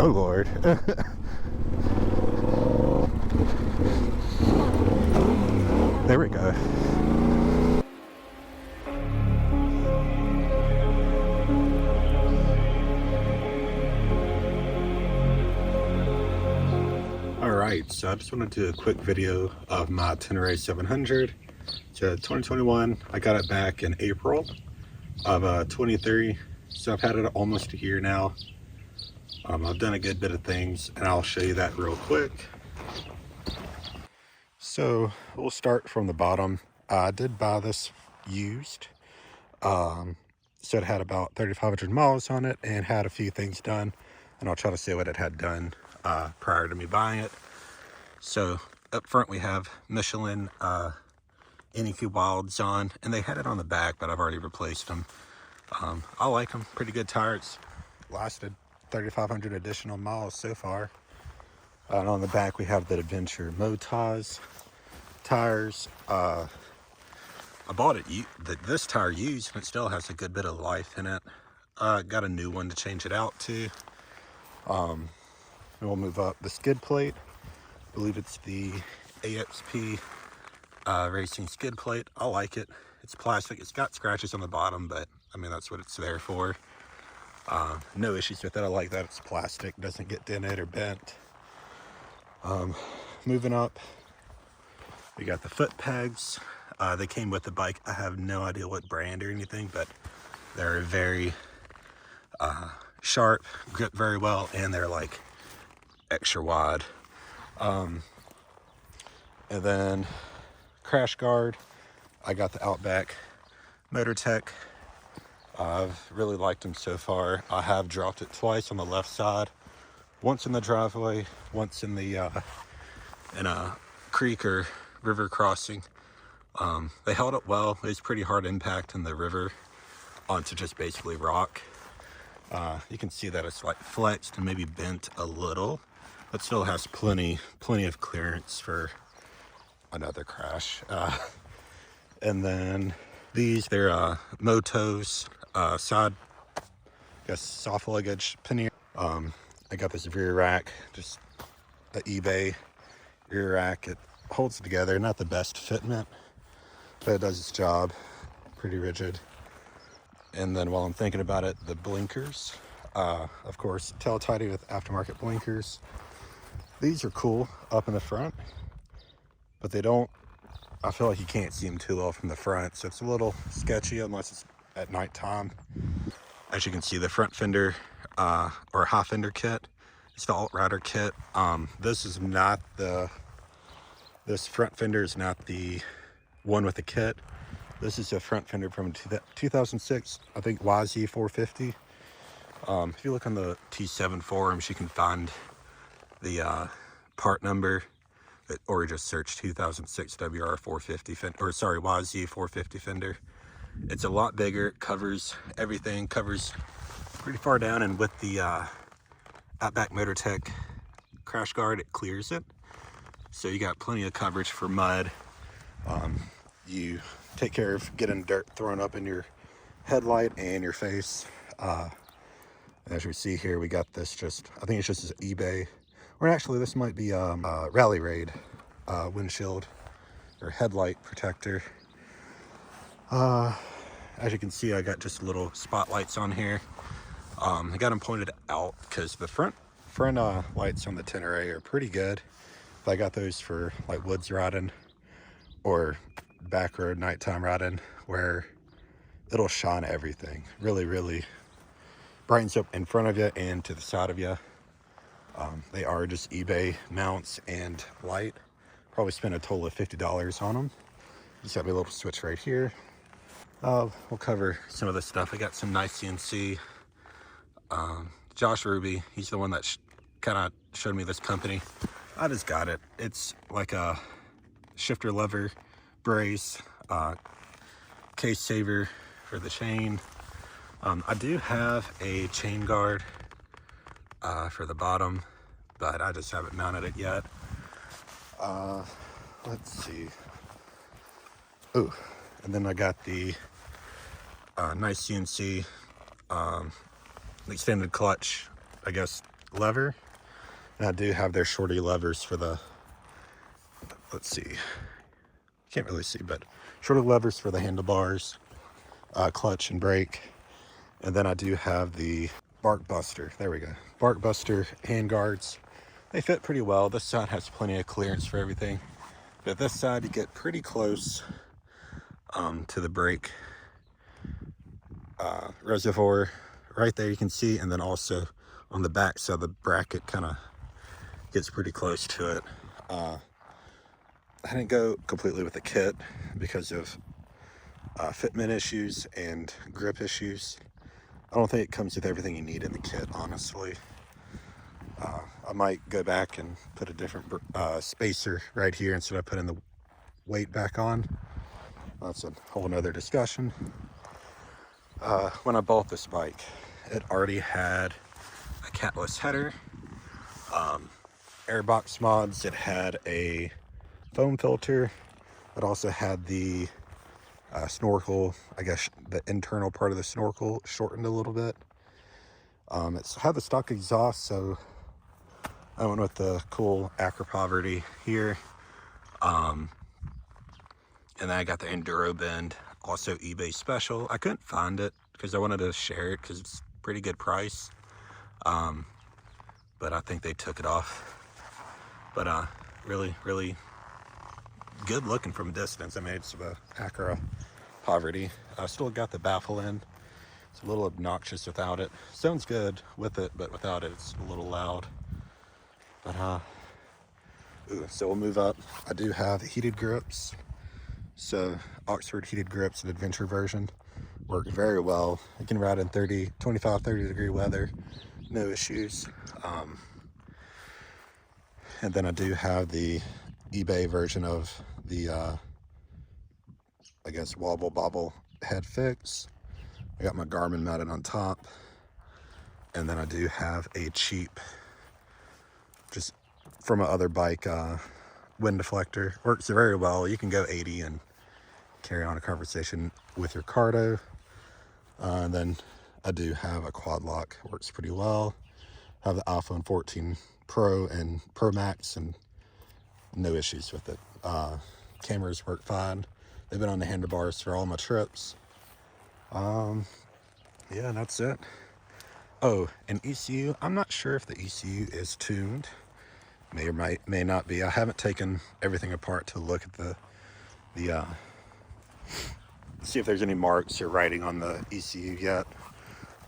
Oh Lord. There we go. Alright, so I just want to do a quick video of my Tenere 700. It's a 2021. I got it back in April of 23. So I've had it almost a year now. I've done a good bit of things, and I'll show you that real quick. So we'll start from the bottom. I did buy this used. So it had about 3,500 miles on it and had a few things done. And I'll try to say what it had done prior to me buying it. So up front we have Michelin NEQ Wilds on, and they had it on the back, but I've already replaced them. I like them. Pretty good tires. Lasted 3,500 additional miles so far. And on the back we have the Adventure Motaz tires. I bought it this tire used, and it still has a good bit of life in it. Got a new one to change it out to. We'll move up the skid plate. I believe it's the AXP racing skid plate. I like it. It's plastic. It's got scratches on the bottom, but I mean, that's what it's there for. No issues with it. I like that it's plastic, doesn't get dented or bent. Moving up, we got the foot pegs. They came with the bike. I have no idea what brand or anything, but they're very sharp, grip very well, and they're like extra wide. And then crash guard, I got the Outback MotorTech. I've really liked them so far. I have dropped it twice on the left side, once in the driveway, once in the in a creek or river crossing. They held up well. It was pretty hard impact in the river onto just basically rock. You can see that it's like flexed and maybe bent a little, but still has plenty of clearance for another crash. And then they're Motos side, I guess, soft luggage pannier. I got this rear rack, just an eBay rear rack. It holds together, not the best fitment, but it does its job. Pretty rigid. And then while I'm thinking about it, the blinkers, of course, Tele-Tidy with aftermarket blinkers. These are cool up in the front, but I feel like you can't see them too well from the front, so it's a little sketchy unless it's at nighttime. As you can see, the front fender or high fender kit, it's the alt rider kit. This front fender is not the one with the kit. This is a front fender from 2006, I think, YZ450. If you look on the T7 forums, you can find the part number, or just search 2006 WR450 fender, or sorry, YZ450 fender. It's a lot bigger, it covers everything, covers pretty far down, and with the Outback MotorTech crash guard, it clears it. So you got plenty of coverage for mud. You take care of getting dirt thrown up in your headlight and your face. As you see here, we got this I think it's just an eBay, or actually this might be Rally Raid windshield or headlight protector. As you can see, I got just little spotlights on here. I got them pointed out because the front lights on the Tenere are pretty good. I got those for like woods riding or back road nighttime riding, where it'll shine everything. Really brightens up in front of you and to the side of you. They are just eBay mounts and light. Probably spent a total of $50 on them. Just have a little switch right here. We'll cover some of this stuff. I got some nice CNC. Josh Ruby, he's the one that kind of showed me this company. I just got it. It's like a shifter lever brace, case saver for the chain. I do have a chain guard for the bottom, but I just haven't mounted it yet. Let's see. Oh, and then I got the nice CNC extended clutch, I guess lever. And I do have their shorty levers for the, let's see, can't really see, but shorter levers for the handlebars, clutch and brake. And then I do have the Bark Buster. There we go. Bark Buster hand guards. They fit pretty well. This side has plenty of clearance for everything. But this side, you get pretty close to the brake reservoir. Right there you can see. And then also on the back, so the bracket kind of gets pretty close to it. I didn't go completely with the kit because of fitment issues and grip issues. I don't think it comes with everything you need in the kit, honestly. I might go back and put a different spacer right here instead of putting the weight back on. That's a whole nother discussion. When I bought this bike, it already had a catless header, airbox mods. It had a foam filter. It also had the snorkel, I guess the internal part of the snorkel shortened a little bit. It's had the stock exhaust, so I went with the cool Acro Poverty here. And then I got the Enduro Bend, also eBay special. I couldn't find it because I wanted to share it because it's a pretty good price. But I think they took it off. But really, really good looking from a distance. I mean, it's the Acro Poverty. I still got the baffle in. It's a little obnoxious without it. Sounds good with it, but without it, it's a little loud. But so we'll move up. I do have heated grips. So Oxford heated grips, an adventure version, work very well. You can ride in 25, 30 degree weather, no issues. And then I do have the eBay version of the, I guess, wobble bobble head fix. I got my Garmin mounted on top. And then I do have a cheap, just from my other bike, wind deflector. Works very well. You can go 80 and carry on a conversation with your cardo. And then I do have a quad lock. Works pretty well. I have the iPhone 14 Pro and Pro Max and no issues with it. Cameras work fine. They've been on the handlebars for all my trips. Yeah, that's it. Oh, and ECU. I'm not sure if the ECU is tuned. May or may not be. I haven't taken everything apart to look at the see if there's any marks or writing on the ECU yet.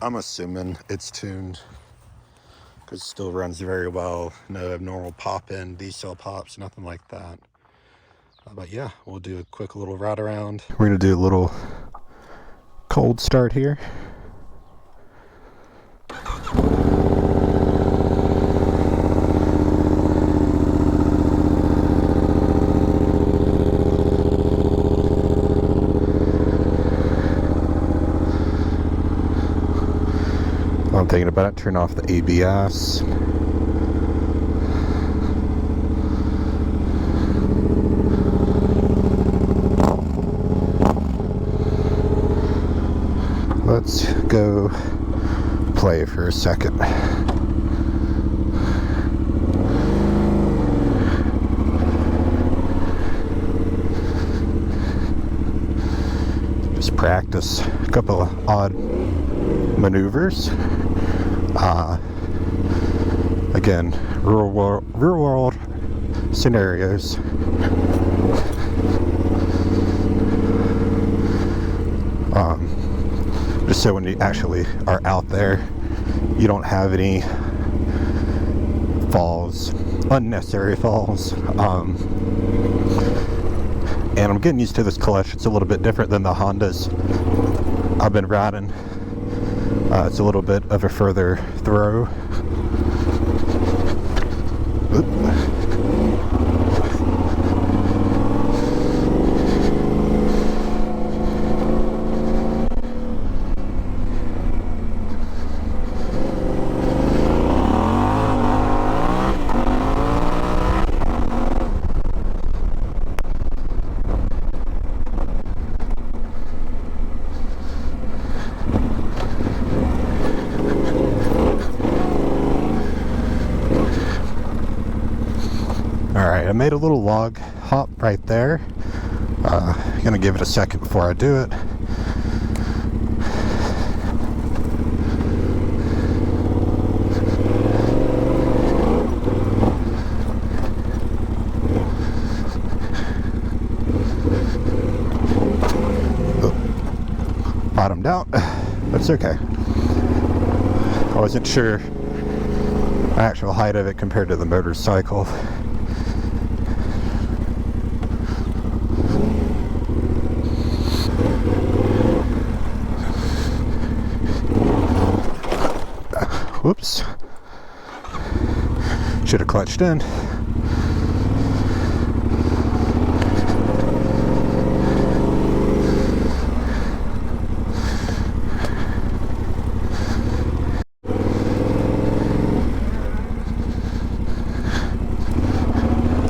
I'm assuming it's tuned because it still runs very well. No abnormal pop-in, D-cell pops, nothing like that. But yeah, we'll do a quick little ride around. We're gonna do a little cold start here. I'm thinking about it, turn off the ABS. Let's go play for a second. Just practice a couple of odd maneuvers. Again, real world scenarios. Just so when you actually are out there, you don't have any falls, unnecessary falls. And I'm getting used to this clutch. It's a little bit different than the Hondas I've been riding. It's a little bit of a further throw. Oop. I made a little log hop right there. Gonna give it a second before I do it. Bottomed out. That's okay. I wasn't sure the actual height of it compared to the motorcycle. Whoops. Should have clutched in.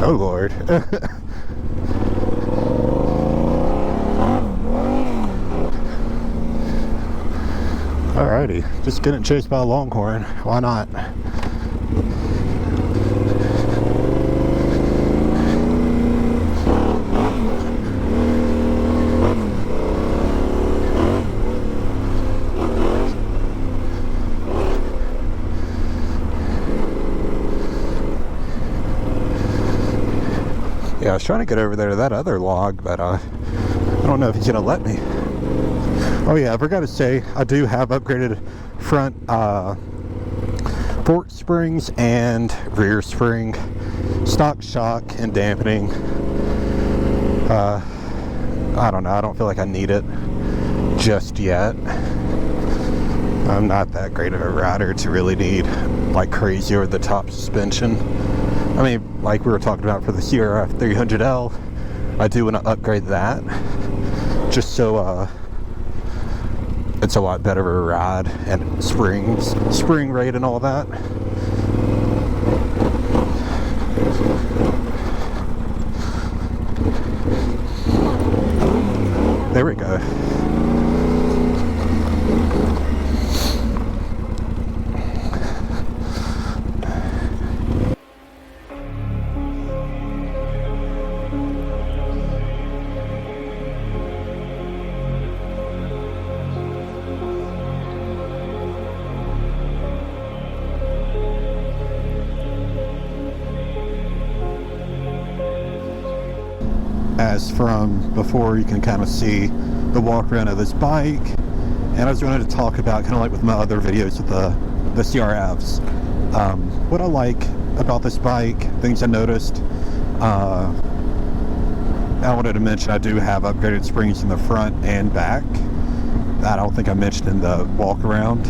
Oh Lord. Alrighty, just getting chased by a longhorn. Why not? Yeah, I was trying to get over there to that other log, but I don't know if he's gonna let me. Oh yeah, I forgot to say, I do have upgraded front fork springs and rear spring, stock shock and dampening. I don't know, I don't feel like I need it just yet. I'm not that great of a rider to really need like crazy over the top suspension. I mean, like we were talking about for the CRF 300L, I do want to upgrade that just so it's a lot better of a ride, and spring rate and all that. There we go. As from before, you can kind of see the walk around of this bike, and I was going to talk about, kind of like with my other videos with the CRFs, what I like about this bike, things I noticed. I wanted to mention I do have upgraded springs in the front and back. I don't think I mentioned in the walk around,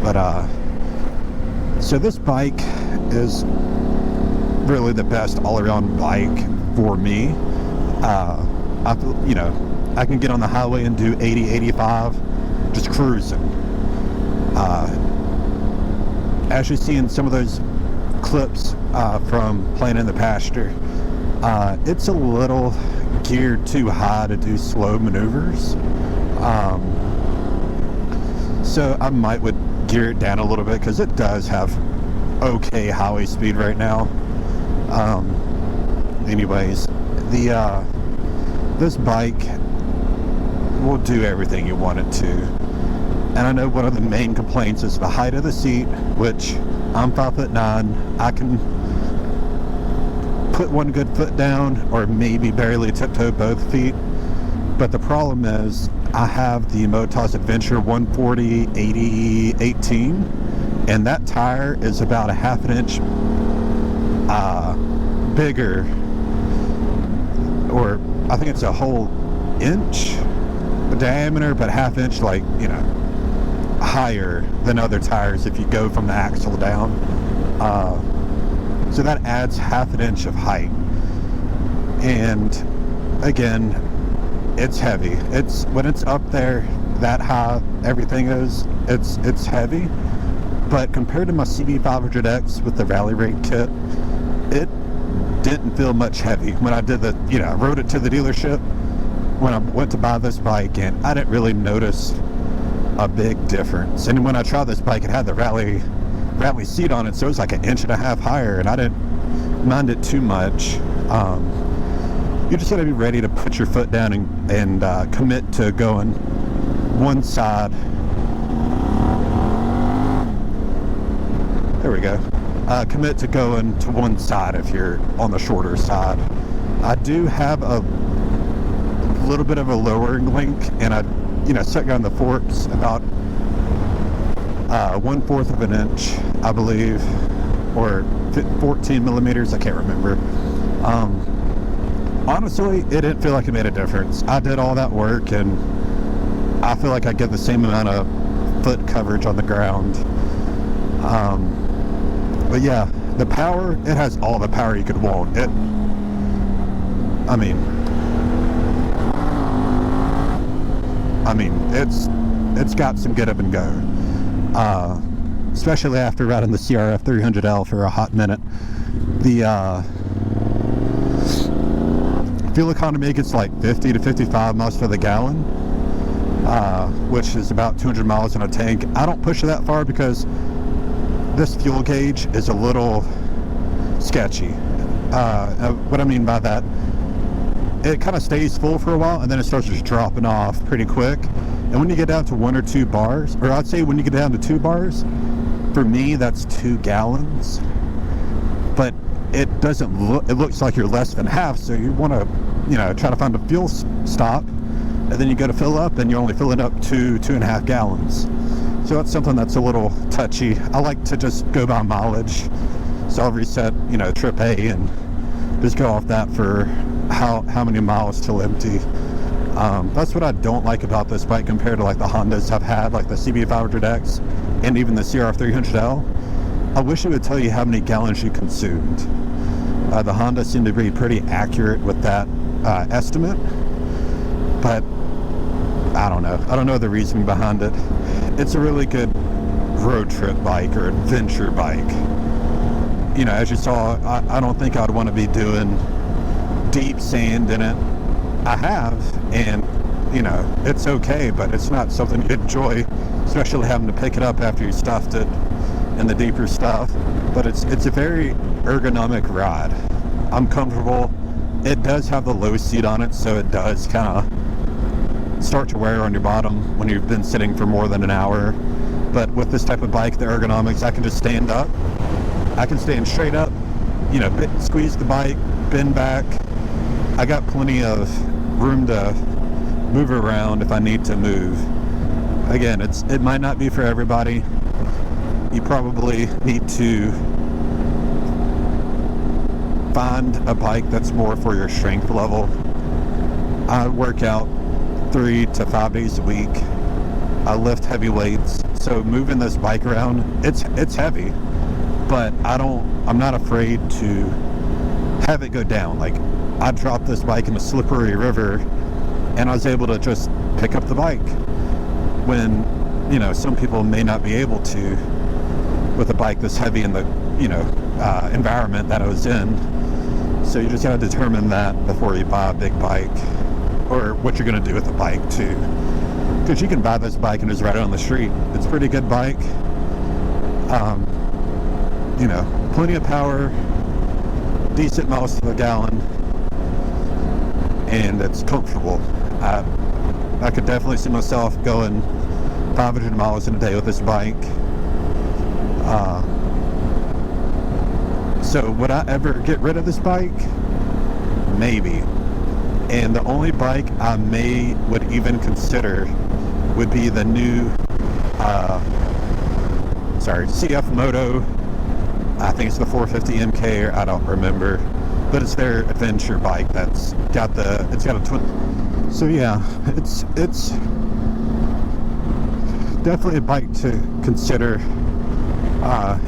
but so this bike is really the best all-around bike for me. I can get on the highway and do 80, 85, just cruising. As you see in some of those clips from playing in the pasture, it's a little geared too high to do slow maneuvers. So I would gear it down a little bit, because it does have okay highway speed right now. Anyways, this bike will do everything you want it to. And I know one of the main complaints is the height of the seat, which I'm 5'9". I can put one good foot down, or maybe barely tiptoe both feet. But the problem is, I have the Motos Adventure 140 80/18, and that tire is about a half an inch bigger, or I think it's a whole inch diameter, but half inch, like, higher than other tires if you go from the axle down. So that adds half an inch of height. And again, it's heavy. When it's up there that high, everything is, it's heavy. But compared to my CB500X with the Rally Rate kit, it didn't feel much heavy. When I did I rode it to the dealership when I went to buy this bike, and I didn't really notice a big difference. And when I tried this bike, it had the rally seat on it, so it was like an inch and a half higher, and I mind it too much. You just gotta be ready to put your foot down and commit to going one side. There we go. Commit to going to one side if you're on the shorter side. I do have a little bit of a lowering link, and I, set down the forks about 1/4 of an inch, I believe, or 14 millimeters. I can't remember. Honestly, it didn't feel like it made a difference. I did all that work, and I feel like I get the same amount of foot coverage on the ground. But yeah, the power, it has all the power you could want. It's got some get up and go. Especially after riding the CRF 300L for a hot minute. The fuel economy gets like 50 to 55 miles for the gallon, which is about 200 miles in a tank. I don't push it that far because this fuel gauge is a little sketchy. What I mean by that, it kind of stays full for a while and then it starts just dropping off pretty quick. And when you get down to 1 or 2 bars, or I'd say when you get down to 2 bars, for me that's 2 gallons. But it doesn't look, it looks like you're less than half, so you want to, try to find a fuel stop, and then you go to fill up and you're only filling up 2.5 gallons. So that's something that's a little touchy. I like to just go by mileage, so I'll reset, trip A and just go off that for how many miles till empty. That's what I don't like about this bike compared to like the Hondas I've had, like the CB500X and even the CRF 300L. I wish it would tell you how many gallons you consumed. The Honda seemed to be pretty accurate with that estimate, but I don't know. I don't know the reasoning behind it. It's a really good road trip bike or adventure bike. As you saw, I don't think I'd want to be doing deep sand in it. I have, and it's okay, but it's not something you enjoy, especially having to pick it up after you stuffed it and the deeper stuff. But it's a very ergonomic ride. I'm comfortable. It does have the low seat on it, so it does kind of start to wear on your bottom when you've been sitting for more than an hour. But with this type of bike, the ergonomics, I can just stand up. I can stand straight up, squeeze the bike, bend back. I got plenty of room to move around if I need to move. Again, it might not be for everybody. You probably need to find a bike that's more for your strength level. I work out 3 to 5 days a week. I lift heavy weights, so moving this bike around, it's heavy, but I'm not afraid to have it go down. Like, I dropped this bike in a slippery river and I was able to just pick up the bike when, some people may not be able to with a bike this heavy in the, environment that I was in. So you just got to determine that before you buy a big bike, or what you're going to do with the bike too. Because you can buy this bike and just ride it on the street. It's a pretty good bike. Plenty of power, decent miles to the gallon, and it's comfortable. I could definitely see myself going 500 miles in a day with this bike. So would I ever get rid of this bike? Maybe. And the only bike I would even consider would be the new CF Moto. I think it's the 450 MK, or I don't remember, but it's their adventure bike that's got it's got a twin. So yeah, it's definitely a bike to consider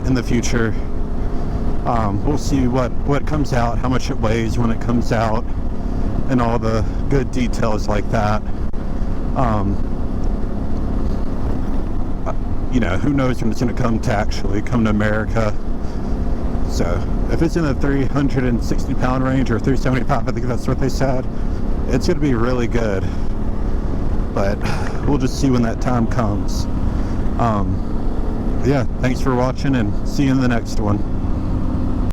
in the future. We'll see what comes out, how much it weighs when it comes out, and all the good details like that. Who knows when it's going to come to America. So if it's in the 360 pound range or 375, I think that's what they said, it's going to be really good. But we'll just see when that time comes. Yeah, thanks for watching, and see you in the next one.